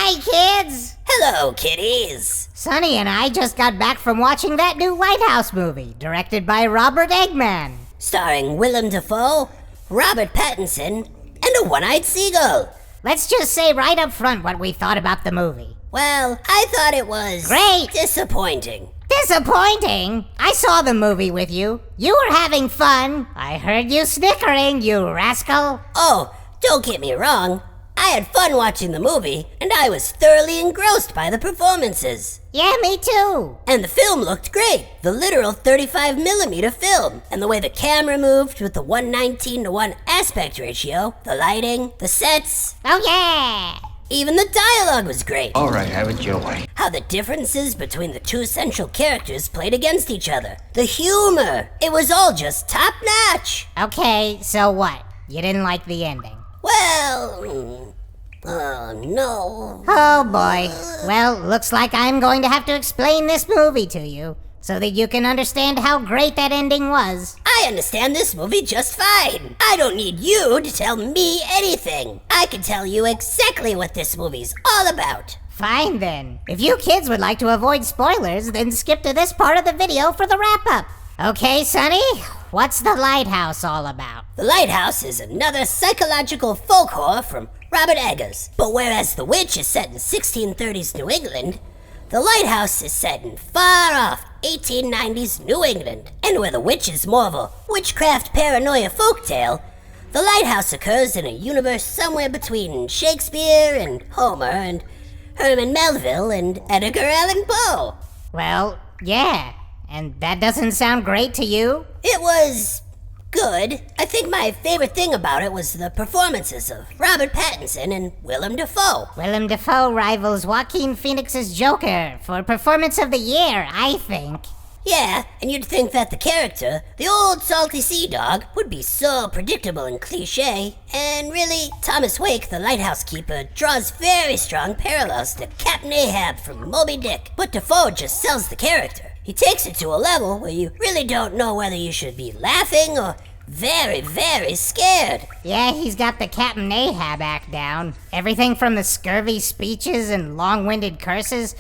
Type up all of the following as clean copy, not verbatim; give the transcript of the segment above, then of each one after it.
Hi, kids! Hello, kiddies! Sonny and I just got back from watching that new Lighthouse movie, directed by Robert Eggman. Starring Willem Dafoe, Robert Pattinson, and a one-eyed seagull. Let's just say right up front what we thought about the movie. Well, I thought it was... Great! Disappointing. Disappointing? I saw the movie with you. You were having fun. I heard you snickering, you rascal. Oh, don't get me wrong. I had fun watching the movie, and I was thoroughly engrossed by the performances. Yeah, me too. And the film looked great. The literal 35mm film. And the way the camera moved with the 1:19:1 aspect ratio, the lighting, the sets. Oh yeah! Even the dialogue was great. All right, have it your way. How the differences between the two central characters played against each other. The humor. It was all just top-notch. Okay, so what? You didn't like the ending? Well, no. Oh boy. Well, looks like I'm going to have to explain this movie to you, so that you can understand how great that ending was. I understand this movie just fine. I don't need you to tell me anything. I can tell you exactly what this movie's all about. Fine then. If you kids would like to avoid spoilers, then skip to this part of the video for the wrap-up. Okay, Sonny, what's The Lighthouse all about? The Lighthouse is another psychological folk horror from Robert Eggers. But whereas The Witch is set in 1630s New England, The Lighthouse is set in far-off 1890s New England. And where The Witch is more of a witchcraft paranoia folktale, The Lighthouse occurs in a universe somewhere between Shakespeare and Homer and Herman Melville and Edgar Allan Poe. Well, yeah. And that doesn't sound great to you? It was good. I think my favorite thing about it was the performances of Robert Pattinson and Willem Dafoe. Willem Dafoe rivals Joaquin Phoenix's Joker for Performance of the Year, I think. Yeah, and you'd think that the character, the old salty sea dog, would be so predictable and cliche, and really, Thomas Wake, the lighthouse keeper, draws very strong parallels to Captain Ahab from Moby Dick, but Dafoe just sells the character. He takes it to a level where you really don't know whether you should be laughing or very, very scared. Yeah, he's got the Captain Ahab act down. Everything from the scurvy speeches and long-winded curses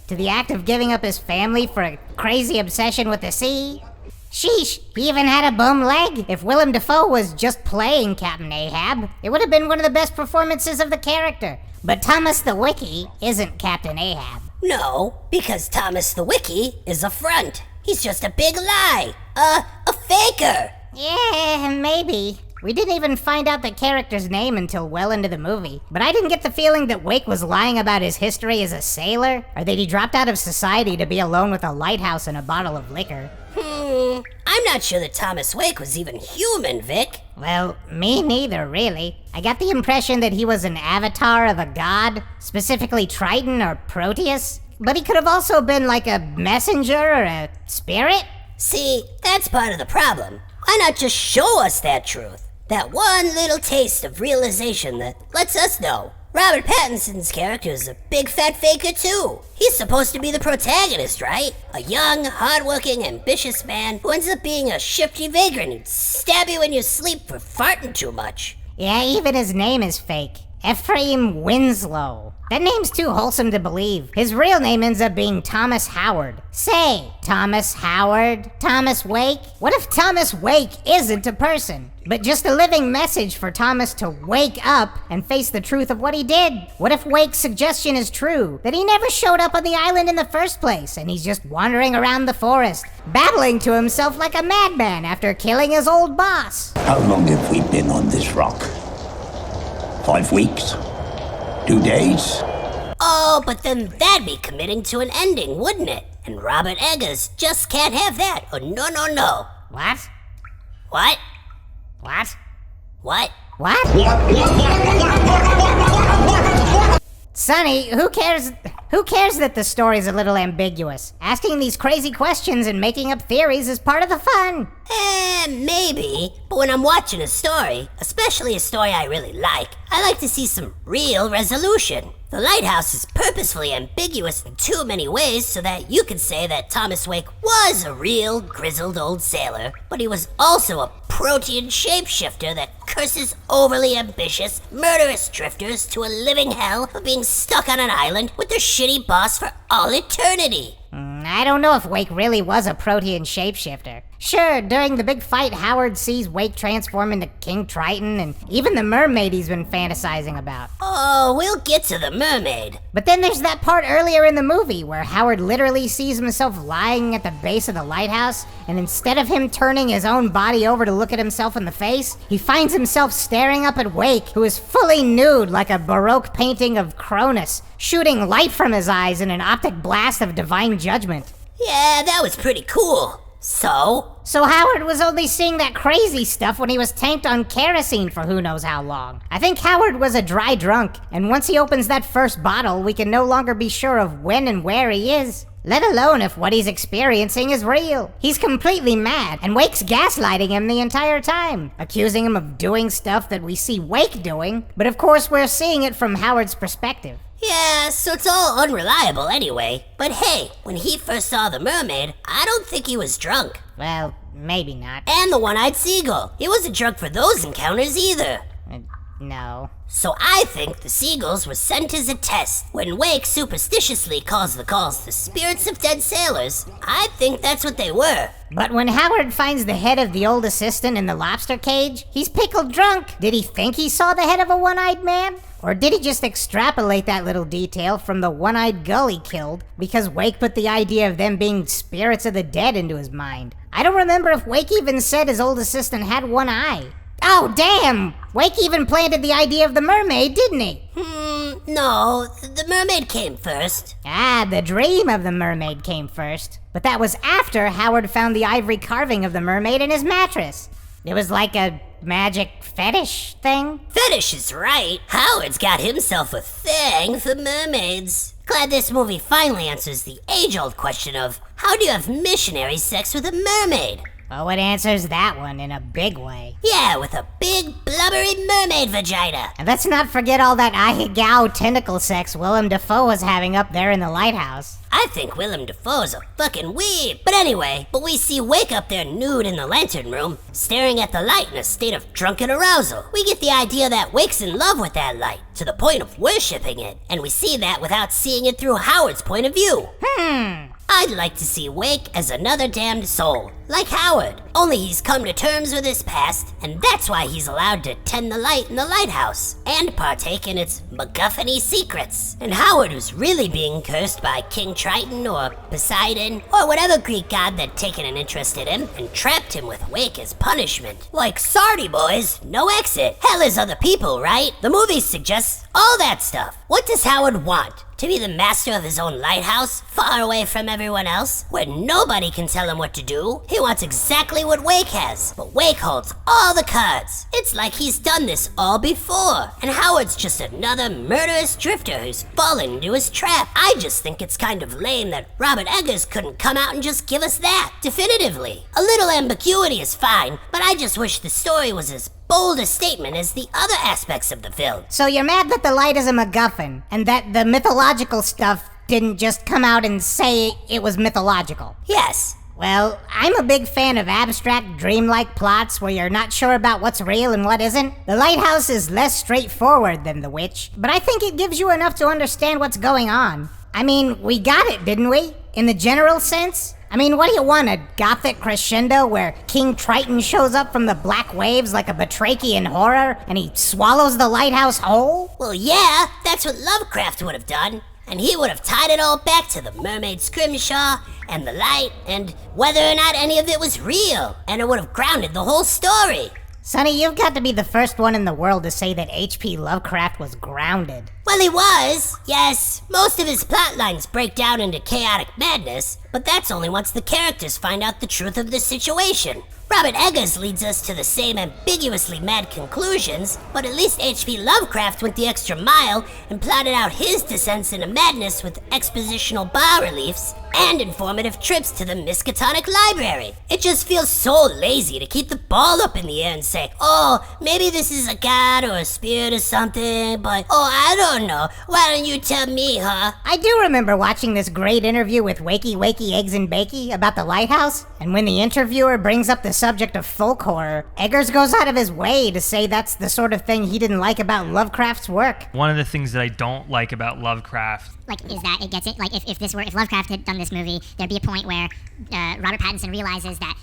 to the act of giving up his family for a crazy obsession with the sea. Sheesh, he even had a bum leg. If Willem Dafoe was just playing Captain Ahab, it would have been one of the best performances of the character. But Thomas the Wiki isn't Captain Ahab. No, because Thomas the Wiki is a front. He's just a big lie. A faker. Yeah, maybe. We didn't even find out the character's name until well into the movie. But I didn't get the feeling that Wake was lying about his history as a sailor, or that he dropped out of society to be alone with a lighthouse and a bottle of liquor. I'm not sure that Thomas Wake was even human, Vic. Well, me neither, really. I got the impression that he was an avatar of a god, specifically Triton or Proteus. But he could have also been like a messenger or a spirit. See, that's part of the problem. Why not just show us that truth? That one little taste of realization that lets us know. Robert Pattinson's character is a big fat faker too. He's supposed to be the protagonist, right? A young, hardworking, ambitious man who ends up being a shifty vagrant who'd stab you in your sleep for farting too much. Yeah, even his name is fake. Ephraim Winslow. That name's too wholesome to believe. His real name ends up being Thomas Howard. Say, Thomas Howard? Thomas Wake? What if Thomas Wake isn't a person, but just a living message for Thomas to wake up and face the truth of what he did? What if Wake's suggestion is true, that he never showed up on the island in the first place, and he's just wandering around the forest, babbling to himself like a madman after killing his old boss? How long have we been on this rock? 5 weeks? 2 days? Oh, but then that'd be committing to an ending, wouldn't it? And Robert Eggers just can't have that. Oh, no, no, no. What? What? What? What? What? Sonny, who cares that the story's a little ambiguous? Asking these crazy questions and making up theories is part of the fun. Maybe. But when I'm watching a story, especially a story I really like to see some real resolution. The Lighthouse is purposefully ambiguous in too many ways so that you could say that Thomas Wake was a real grizzled old sailor, but he was also a protean shapeshifter that curses overly ambitious, murderous drifters to a living hell of being stuck on an island with their shitty boss for all eternity. I don't know if Wake really was a protean shapeshifter. Sure, during the big fight, Howard sees Wake transform into King Triton and even the mermaid he's been fantasizing about. Oh, we'll get to the mermaid. But then there's that part earlier in the movie where Howard literally sees himself lying at the base of the lighthouse, and instead of him turning his own body over to look at himself in the face, he finds himself staring up at Wake, who is fully nude like a Baroque painting of Cronus, shooting light from his eyes in an optic blast of divine judgment. Yeah, that was pretty cool. So Howard was only seeing that crazy stuff when he was tanked on kerosene for who knows how long. I think Howard was a dry drunk, and once he opens that first bottle, we can no longer be sure of when and where he is. Let alone if what he's experiencing is real. He's completely mad, and Wake's gaslighting him the entire time, accusing him of doing stuff that we see Wake doing, but of course we're seeing it from Howard's perspective. yeah, so it's all unreliable anyway. But hey, when he first saw the mermaid, I don't think he was drunk. Well, maybe not. And the one-eyed seagull. He wasn't drunk for those encounters either. No. So I think the seagulls were sent as a test. When Wake superstitiously calls the calls the spirits of dead sailors, I think that's what they were. But when Howard finds the head of the old assistant in the lobster cage, he's pickled drunk. Did he think he saw the head of a one-eyed man? Or did he just extrapolate that little detail from the one-eyed gull he killed because Wake put the idea of them being spirits of the dead into his mind? I don't remember if Wake even said his old assistant had one eye. Oh, damn! Wake even planted the idea of the mermaid, didn't he? No, the mermaid came first. Ah, the dream of the mermaid came first. But that was after Howard found the ivory carving of the mermaid in his mattress. It was like a magic fetish thing. Fetish is right. Howard's got himself a thing for mermaids. Glad this movie finally answers the age-old question of, how do you have missionary sex with a mermaid? Oh, it answers that one in a big way. Yeah, with a big, blubbery mermaid vagina. And let's not forget all that ahigow tentacle sex Willem Dafoe was having up there in the lighthouse. I think Willem Dafoe's a fucking weeb. But anyway, we see Wake up there nude in the lantern room, staring at the light in a state of drunken arousal. We get the idea that Wake's in love with that light, to the point of worshipping it. And we see that without seeing it through Howard's point of view. I'd like to see Wake as another damned soul, like Howard. Only he's come to terms with his past, and that's why he's allowed to tend the light in the lighthouse, and partake in its MacGuffin-y secrets. And Howard was really being cursed by King Triton or Poseidon, or whatever Greek god that'd taken an interest in him, and trapped him with Wake as punishment. Like, sorry boys, no exit. Hell is other people, right? The movie suggests all that stuff. What does Howard want? To be the master of his own lighthouse, far away from everyone else, where nobody can tell him what to do? He wants exactly what Wake has, but Wake holds all the cards. It's like he's done this all before, and Howard's just another murderous drifter who's fallen into his trap. I just think it's kind of lame that Robert Eggers couldn't come out and just give us that, definitively. A little ambiguity is fine, but I just wish the story was as bold a statement as the other aspects of the film. So you're mad that the light is a MacGuffin, and that the mythological stuff didn't just come out and say it was mythological? Yes. Well, I'm a big fan of abstract, dreamlike plots where you're not sure about what's real and what isn't. The Lighthouse is less straightforward than The Witch, but I think it gives you enough to understand what's going on. I mean, we got it, didn't we? In the general sense? I mean, what do you want, a gothic crescendo where King Triton shows up from the black waves like a batrachian horror and he swallows the lighthouse whole? Well, yeah, that's what Lovecraft would have done. And he would have tied it all back to the mermaid scrimshaw and the light and whether or not any of it was real. And it would have grounded the whole story. Sonny, you've got to be the first one in the world to say that H.P. Lovecraft was grounded. Well, he was, yes. Most of his plot lines break down into chaotic madness, but that's only once the characters find out the truth of the situation. Robert Eggers leads us to the same ambiguously mad conclusions, but at least H.P. Lovecraft went the extra mile and plotted out his descents into madness with expositional bas-reliefs and informative trips to the Miskatonic Library. It just feels so lazy to keep the ball up in the air and say, oh, maybe this is a god or a spirit or something, but oh, I don't know. Why don't you tell me, huh? I do remember watching this great interview with Wakey Wakey Eggs and Bakey about the lighthouse, and when the interviewer brings up the subject of folk horror, Eggers goes out of his way to say that's the sort of thing he didn't like about Lovecraft's work. One of the things that I don't like about Lovecraft, Is that it gets it? If Lovecraft had done this movie, there'd be a point where Robert Pattinson realizes that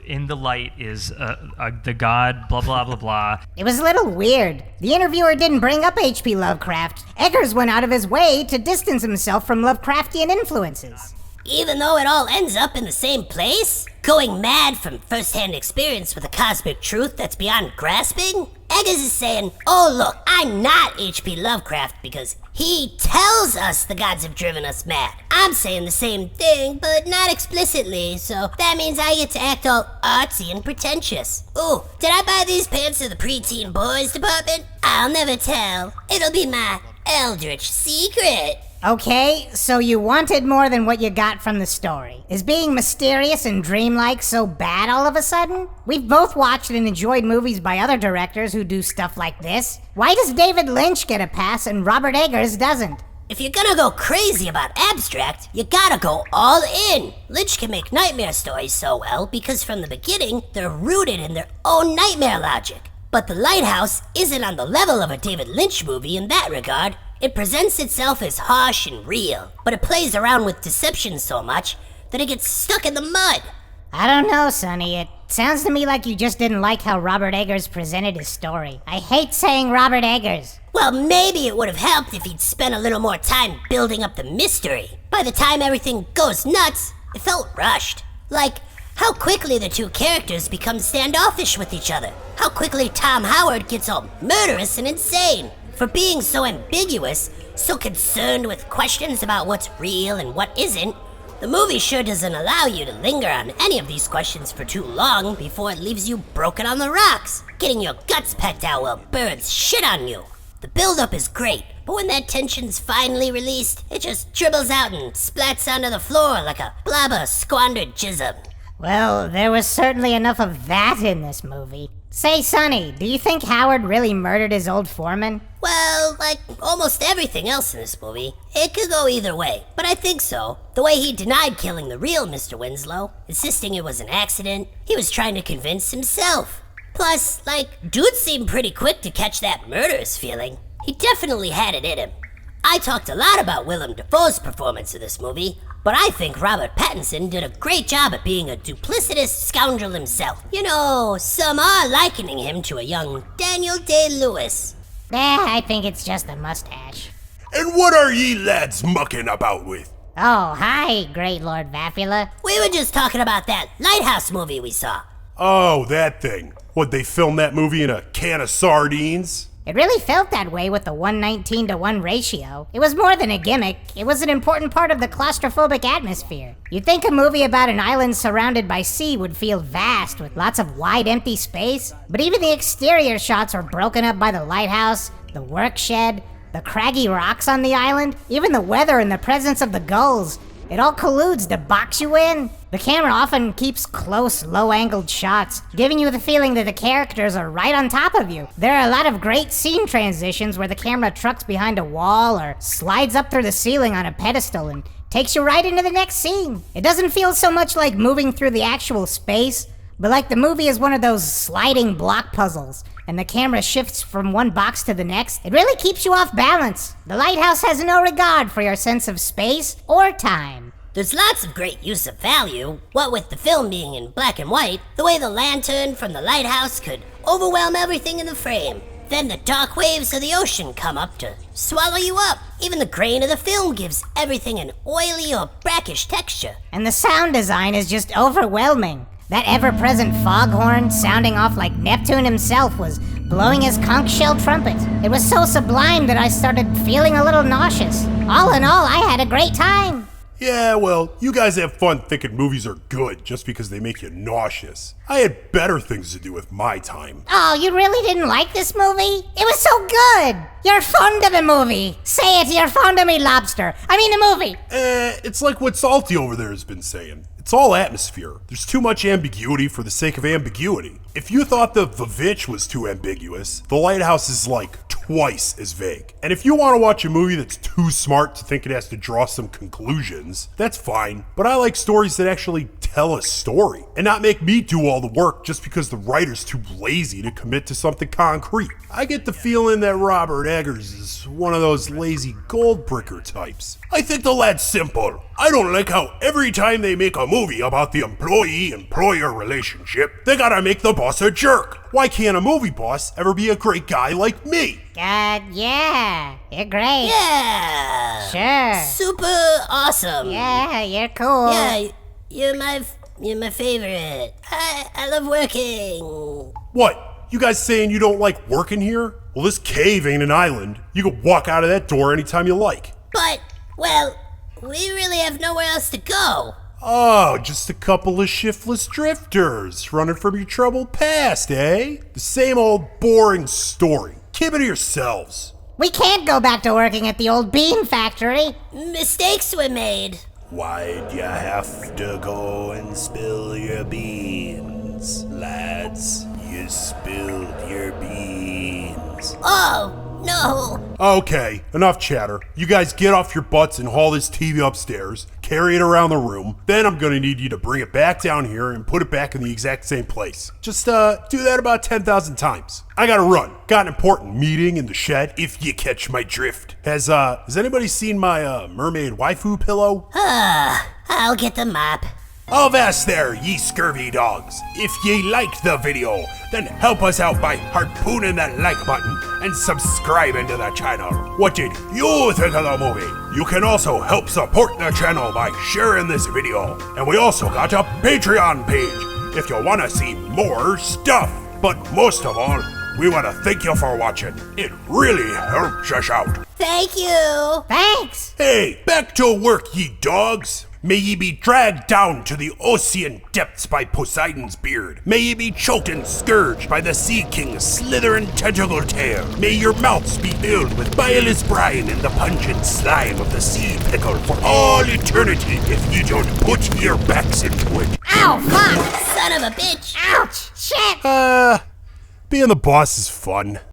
in the light is the god, blah, blah, blah, blah. It was a little weird. The interviewer didn't bring up H.P. Lovecraft. Eggers went out of his way to distance himself from Lovecraftian influences. Even though it all ends up in the same place? Going mad from first-hand experience with a cosmic truth that's beyond grasping? Eggers is saying, oh look, I'm not H.P. Lovecraft because he tells us the gods have driven us mad. I'm saying the same thing, but not explicitly, so that means I get to act all artsy and pretentious. Ooh, did I buy these pants at the preteen boys department? I'll never tell. It'll be my eldritch secret. Okay, so you wanted more than what you got from the story. Is being mysterious and dreamlike so bad all of a sudden? We've both watched and enjoyed movies by other directors who do stuff like this. Why does David Lynch get a pass and Robert Eggers doesn't? If you're gonna go crazy about abstract, you gotta go all in. Lynch can make nightmare stories so well because from the beginning, they're rooted in their own nightmare logic. But The Lighthouse isn't on the level of a David Lynch movie in that regard. It presents itself as harsh and real, but it plays around with deception so much that it gets stuck in the mud. I don't know, Sonny. It sounds to me like you just didn't like how Robert Eggers presented his story. I hate saying Robert Eggers. Well, maybe it would have helped if he'd spent a little more time building up the mystery. By the time everything goes nuts, it felt rushed. Like, how quickly the two characters become standoffish with each other. How quickly Tom Howard gets all murderous and insane. For being so ambiguous, so concerned with questions about what's real and what isn't, the movie sure doesn't allow you to linger on any of these questions for too long before it leaves you broken on the rocks, getting your guts pecked out while birds shit on you. The build-up is great, but when that tension's finally released, it just dribbles out and splats onto the floor like a blob of squandered jism. Well, there was certainly enough of that in this movie. Say, Sonny, do you think Howard really murdered his old foreman? Well, like almost everything else in this movie, it could go either way, but I think so. The way he denied killing the real Mr. Winslow, insisting it was an accident, he was trying to convince himself. Plus, dude seemed pretty quick to catch that murderous feeling. He definitely had it in him. I talked a lot about Willem Dafoe's performance in this movie, but I think Robert Pattinson did a great job at being a duplicitous scoundrel himself. You know, some are likening him to a young Daniel Day-Lewis. I think it's just a mustache. And what are ye lads mucking about with? Oh, hi, Great Lord Vafula. We were just talking about that Lighthouse movie we saw. Oh, that thing. What'd they film that movie in a can of sardines? It really felt that way with the 1:19 ratio. It was more than a gimmick. It was an important part of the claustrophobic atmosphere. You'd think a movie about an island surrounded by sea would feel vast with lots of wide empty space, but even the exterior shots were broken up by the lighthouse, the work shed, the craggy rocks on the island, even the weather and the presence of the gulls. It all colludes to box you in. The camera often keeps close, low-angled shots, giving you the feeling that the characters are right on top of you. There are a lot of great scene transitions where the camera trucks behind a wall or slides up through the ceiling on a pedestal and takes you right into the next scene. It doesn't feel so much like moving through the actual space, but like the movie is one of those sliding block puzzles, and the camera shifts from one box to the next. It really keeps you off balance. The Lighthouse has no regard for your sense of space or time. There's lots of great use of value, what with the film being in black and white, the way the lantern from the lighthouse could overwhelm everything in the frame. Then the dark waves of the ocean come up to swallow you up. Even the grain of the film gives everything an oily or brackish texture. And the sound design is just overwhelming. That ever-present foghorn sounding off like Neptune himself was blowing his conch shell trumpet. It was so sublime that I started feeling a little nauseous. All in all, I had a great time. Yeah, well, you guys have fun thinking movies are good just because they make you nauseous. I had better things to do with my time. Oh, you really didn't like this movie? It was so good! You're fond of the movie! Say it, you're fond of me, lobster. I mean the movie! It's like what Salty over there has been saying. It's all atmosphere. There's too much ambiguity for the sake of ambiguity. If you thought the Vavitch was too ambiguous, The Lighthouse is like twice as vague. And if you want to watch a movie that's too smart to think it has to draw some conclusions, that's fine. But I like stories that actually tell a story and not make me do all the work just because the writer's too lazy to commit to something concrete. I get the feeling that Robert Eggers is one of those lazy gold-bricker types. I think the lad's simple. I don't like how every time they make a movie about the employee-employer relationship, they gotta make the boss a jerk. Why can't a movie boss ever be a great guy like me? Yeah, you're great. Yeah. Sure. Super awesome. Yeah, you're cool. Yeah, you're my favorite. I love working. What? You guys saying you don't like working here? Well, this cave ain't an island. You can walk out of that door anytime you like. But, well, we really have nowhere else to go. Oh, just a couple of shiftless drifters running from your troubled past, eh? The same old boring story. Keep it to yourselves. We can't go back to working at the old bean factory. Mistakes were made. Why'd you have to go and spill your beans, lads? You spilled your beans. Oh, no. Okay, enough chatter. You guys get off your butts and haul this TV upstairs, carry it around the room. Then I'm gonna need you to bring it back down here and put it back in the exact same place. Just do that about 10,000 times. I gotta run. Got an important meeting in the shed, if you catch my drift. Has anybody seen my mermaid waifu pillow? I'll get the mop. Avast there, ye scurvy dogs. If ye liked the video, then help us out by harpooning that like button and subscribing to the channel. What did you think of the movie? You can also help support the channel by sharing this video. And we also got a Patreon page if you want to see more stuff. But most of all, we want to thank you for watching. It really helps us out. Thank you. Thanks. Hey, back to work, ye dogs. May ye be dragged down to the ocean depths by Poseidon's beard. May ye be choked and scourged by the Sea King's slithering tentacle tail. May your mouths be filled with bilious brine and the pungent slime of the sea pickle for all eternity if ye don't put your backs into it. Ow, fuck. Son of a bitch. Ouch. Shit. Being the boss is fun.